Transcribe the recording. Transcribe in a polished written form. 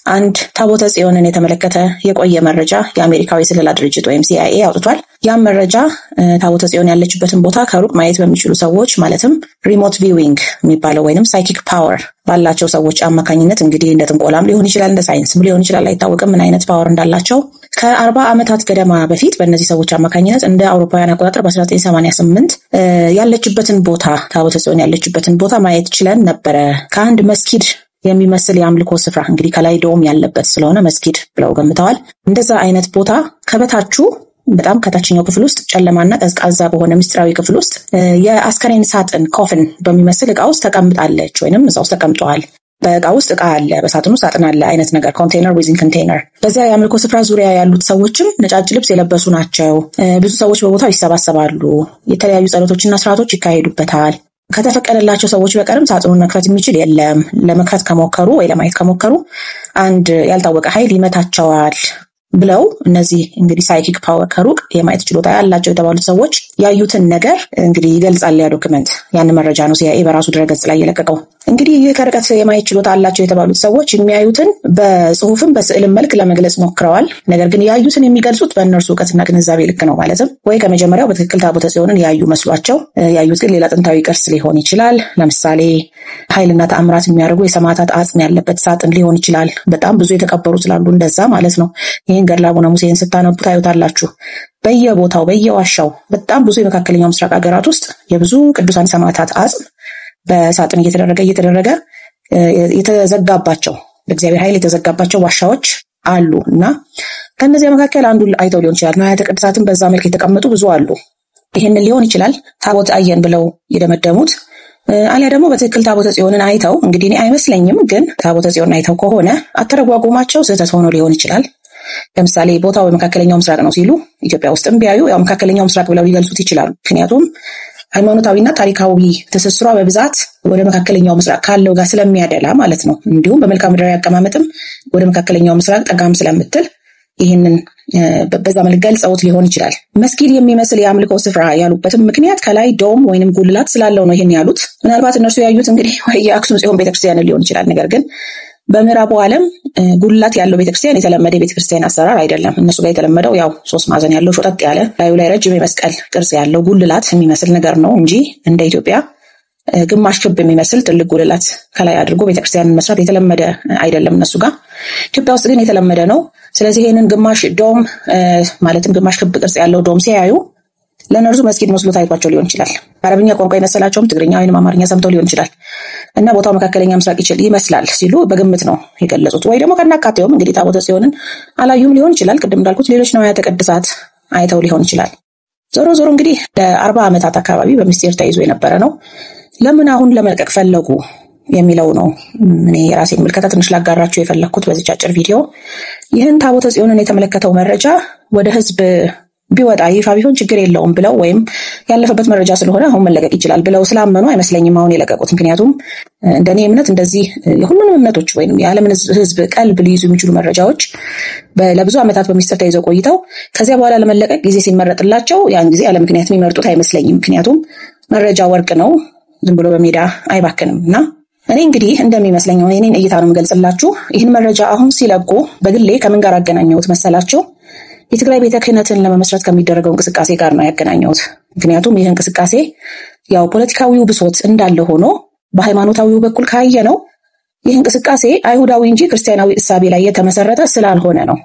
አንድ ታቦተ ጽዮንን የተመለከተ የቆየ መረጃ የአሜሪካዊ ስለላ ድርጅት ወይም CIA አውጥቷል። ያም መረጃ ታቦተ ጽዮን ያለችበትን ቦታ ከሩቅ ማየት በሚችሉ ሰዎች ማለትም ሪሞት ቪዊንግ የሚባለው ወይንም ሳይኪክ ፓወር ባላቸው ሰዎች አማካኝነት እንግዲህ እንደ ጥንቆላም ሊሆን ይችላል፣ እንደ ሳይንስም ሊሆን ይችላል፣ አይታወቅም ምን አይነት ፓወር እንዳላቸው ከ40 ዓመታት ገደማ በፊት በእነዚህ ሰዎች አማካኝነት እንደ አውሮፓውያን አቆጣጠር በ1988 ያለችበትን ቦታ ታቦተ ጽዮን ያለችበትን ቦታ ማየት ችለን ነበረ። ከአንድ መስጊድ የሚመስል የአምልኮ ስፍራ እንግዲህ ከላይ ዶም ያለበት ስለሆነ መስጊድ ብለው ገምተዋል። እንደዛ አይነት ቦታ ከበታቹ በጣም ከታችኛው ክፍል ውስጥ ጨለማና ቀዝቃዛ በሆነ ምስጢራዊ ክፍል ውስጥ የአስከሬን ሳጥን ኮፍን በሚመስል እቃ ውስጥ ተቀምጣለች ወይንም እዛ ውስጥ ተቀምጠዋል። በእቃ ውስጥ እቃ አለ፣ በሳጥኑ ሳጥን አለ አይነት ነገር ኮንቴነር ዊዝን ኮንቴነር። በዚያ የአምልኮ ስፍራ ዙሪያ ያሉት ሰዎችም ነጫጭ ልብስ የለበሱ ናቸው። ብዙ ሰዎች በቦታው ይሰባሰባሉ። የተለያዩ ጸሎቶችና ስርዓቶች ይካሄዱበታል። ከተፈቀደላቸው ሰዎች በቀርም ሳጥኑን መክፈት የሚችል የለም። ለመክፈት ከሞከሩ ወይ ለማየት ከሞከሩ አንድ ያልታወቀ ኃይል ይመታቸዋል ብለው እነዚህ እንግዲህ ሳይኪክ ፓወር ከሩቅ የማየት ችሎታ ያላቸው የተባሉት ሰዎች ያዩትን ነገር እንግዲህ ይገልጻል ያ ዶክመንት። ያን መረጃ ነው CIA በራሱ ድረገጽ ላይ የለቀቀው። እንግዲህ ይህ ከርቀት የማየት ችሎታ አላቸው የተባሉት ሰዎች የሚያዩትን በጽሁፍም በስዕልም መልክ ለመግለጽ ሞክረዋል። ነገር ግን ያዩትን የሚገልጹት በእነርሱ እውቀትና ግንዛቤ ልክ ነው። ማለትም ወይ ከመጀመሪያው በትክክል ታቦተ ጽዮንን ያዩ መስሏቸው፣ ያዩት ግን ሌላ ጥንታዊ ቅርስ ሊሆን ይችላል። ለምሳሌ ኃይልና ተአምራት የሚያደርጉ የሰማዕታት አጽም ያለበት ሳጥን ሊሆን ይችላል። በጣም ብዙ የተቀበሩ ስላሉ እንደዛ ማለት ነው። ይህን ገድለ አቡነ ሙሴን ስታነቡ ታዩታላችሁ። በየቦታው በየዋሻው በጣም ብዙ የመካከለኛው ምስራቅ ሀገራት ውስጥ የብዙ ቅዱሳን ሰማዕታት አጽም በሳጥን እየተደረገ የተዘጋባቸው በእግዚአብሔር ኃይል የተዘጋባቸው ዋሻዎች አሉ እና ከነዚያ መካከል አንዱ አይተው ሊሆን ይችላል። ንዋያተ ቅድሳትን በዛ መልክ የተቀመጡ ብዙ አሉ። ይህንን ሊሆን ይችላል ታቦት አየን ብለው የደመደሙት። አሊያ ደግሞ በትክክል ታቦተ ጽዮንን አይተው እንግዲህ እኔ አይመስለኝም፣ ግን ታቦተ ጽዮንን አይተው ከሆነ አተረጓጎማቸው ስህተት ሆኖ ሊሆን ይችላል። ለምሳሌ ቦታው የመካከለኛው ምስራቅ ነው ሲሉ ኢትዮጵያ ውስጥም ቢያዩ ያው መካከለኛው ምስራቅ ብለው ሊገልጹት ይችላሉ። ምክንያቱም ሃይማኖታዊና ታሪካዊ ትስስሯ በብዛት ወደ መካከለኛው ምስራቅ ካለው ጋር ስለሚያደላ ማለት ነው። እንዲሁም በመልክዓ ምድራዊ አቀማመጥም ወደ መካከለኛው ምስራቅ ጠጋም ስለምትል ይህንን በዛ መልክ ገልጸውት ሊሆን ይችላል። መስጊድ የሚመስል የአምልኮ ስፍራ ያሉበትም ምክንያት ከላይ ዶም ወይንም ጉልላት ስላለው ነው ይህን ያሉት። ምናልባት እነርሱ ያዩት እንግዲህ የአክሱም ጽዮን ቤተክርስቲያን ሊሆን ይችላል። ነገር ግን በምዕራቡ ዓለም ጉልላት ያለው ቤተክርስቲያን የተለመደ ቤተክርስቲያን አሰራር አይደለም። እነሱ ጋር የተለመደው ያው 3 ማዕዘን ያለው ሾጠጥ ያለ ላዩ ላይ ረጅም የመስቀል ቅርጽ ያለው ጉልላት የሚመስል ነገር ነው እንጂ እንደ ኢትዮጵያ ግማሽ ክብ የሚመስል ትልቅ ጉልላት ከላይ አድርጎ ቤተክርስቲያንን መስራት የተለመደ አይደለም እነሱ ጋር። ኢትዮጵያ ውስጥ ግን የተለመደ ነው። ስለዚህ ይሄንን ግማሽ ዶም ማለትም ግማሽ ክብ ቅርጽ ያለው ዶም ሲያዩ ለነርሱ መስጊድ መስሎ ታይቷቸው ሊሆን ይችላል። አረብኛ ቋንቋ የመሰላቸውም ትግርኛ ወይንም አማርኛ ሰምተው ሊሆን ይችላል እና ቦታው መካከለኛ ምስራቅ ይመስላል ሲሉ በግምት ነው የገለጹት። ወይ ደግሞ ከናካቴውም እንግዲህ ታቦተ ጽዮንን አላዩም ሊሆን ይችላል። ቅድም እንዳልኩት ሌሎች ንዋያተ ቅድሳት አይተው ሊሆን ይችላል። ዞሮ እንግዲህ ለ40 ዓመታት አካባቢ በሚስጥር ተይዞ የነበረ ነው። ለምን አሁን ለመልቀቅ ፈለጉ የሚለው ነው እኔ የራሴን ምልከታ ትንሽ ላጋራችሁ የፈለኩት በዚህ አጭር ቪዲዮ። ይህን ታቦተ ጽዮንን የተመለከተው መረጃ ወደ ህዝብ ቢወጣ ይፋ ቢሆን ችግር የለውም ብለው ወይም ያለፈበት መረጃ ስለሆነ አሁን መለቀቅ ይችላል ብለው ስላመኑ አይመስለኝም አሁን የለቀቁት። ምክንያቱም እንደኔ እምነት እንደዚህ የሁሉንም እምነቶች ወይም የዓለምን ህዝብ ቀልብ ሊይዙ የሚችሉ መረጃዎች ለብዙ ዓመታት በሚስጥር ተይዘው ቆይተው ከዚያ በኋላ ለመለቀቅ ጊዜ ሲመረጥላቸው ያን ጊዜ ያለ ምክንያት የሚመርጡት አይመስለኝም። ምክንያቱም መረጃ ወርቅ ነው፣ ዝም ብሎ በሜዳ አይባክንም እና እኔ እንግዲህ እንደሚመስለኝ እኔን እይታ ነው የምገልጽላችሁ። ይህን መረጃ አሁን ሲለቁ በግሌ ከምን ጋር አገናኘሁት መሰላችሁ? የትግራይ ቤተ ክህነትን ለመመስረት ከሚደረገው እንቅስቃሴ ጋር ነው ያገናኘሁት። ምክንያቱም ይህ እንቅስቃሴ ያው ፖለቲካዊው ብሶት እንዳለ ሆኖ በሃይማኖታዊው በኩል ካየ ነው ይህ እንቅስቃሴ አይሁዳዊ እንጂ ክርስቲያናዊ እሳቤ ላይ የተመሰረተ ስላልሆነ ነው።